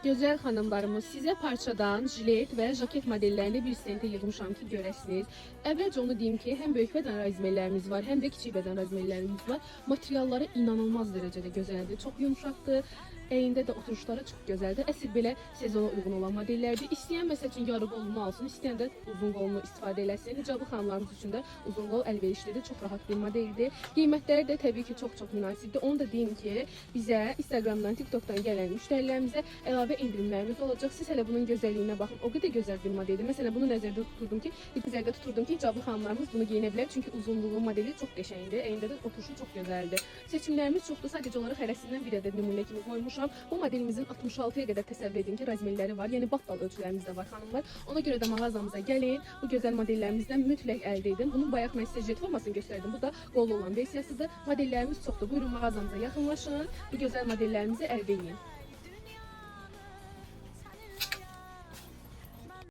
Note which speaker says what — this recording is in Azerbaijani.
Speaker 1: Gözəl xanımlarımız, sizə parçadan jilet və jaket modellərini bir stentə yığmışam ki, görəsiniz. Əvvəlcə onu deyim ki, həm böyük bədən razmerlərimiz var, həm də kiçik bədən razmerlərimiz var. Materialları inanılmaz dərəcədə gözəldir, çox yumşaqdır. Əyində də oturuşları çox gözəldir. Əsl belə sezona uyğun olan modellərdir. İstəyən məsəl üçün yarı qolunu alsın, istəyən də uzun qolunu istifadə eləsin. Hicablı xanımlarımız üçün də uzun qol əlverişlidir, çox rahat bir modeldir. Qiymətləri də təbii ki, çox münasibdir. Onu da deyim ki, bizə Instagramdan, TikTokdan gələn müştərilərimizə əlavə endirimlərimiz olacaq. Siz hələ bunun gözəlliyinə baxın. O qədər gözəl bir modeldir. Məsələn, bunu nəzərdə tuturdum ki, hicablı xanımlarımız bunu geyinə bilər. Çünki uzunluğu modeli çox qəşəngdir. Əyində də oturuşu çox gözəldir. Seçimlərimiz çoxdur. Sadəcə olaraq hərəsindən bir ədəd nümunə kimi qoymuşam. Bu modelimizin 66'ya qədər təsəvvür edin ki, razmerləri var. Yəni battal ölçülərimiz də var xanımlar. Ona görə də mağazamıza gəlin. Bu gözəl modellərimizdən mütləq əldə edin. Bunun bayaq mən sizə jet formasını göstərdim. Bu da qollu olan versiyasıdır. Modellərimiz çoxdur. Buyurun mağazamıza yaxınlaşın. Bu gözəl modellərimizi əldə edin.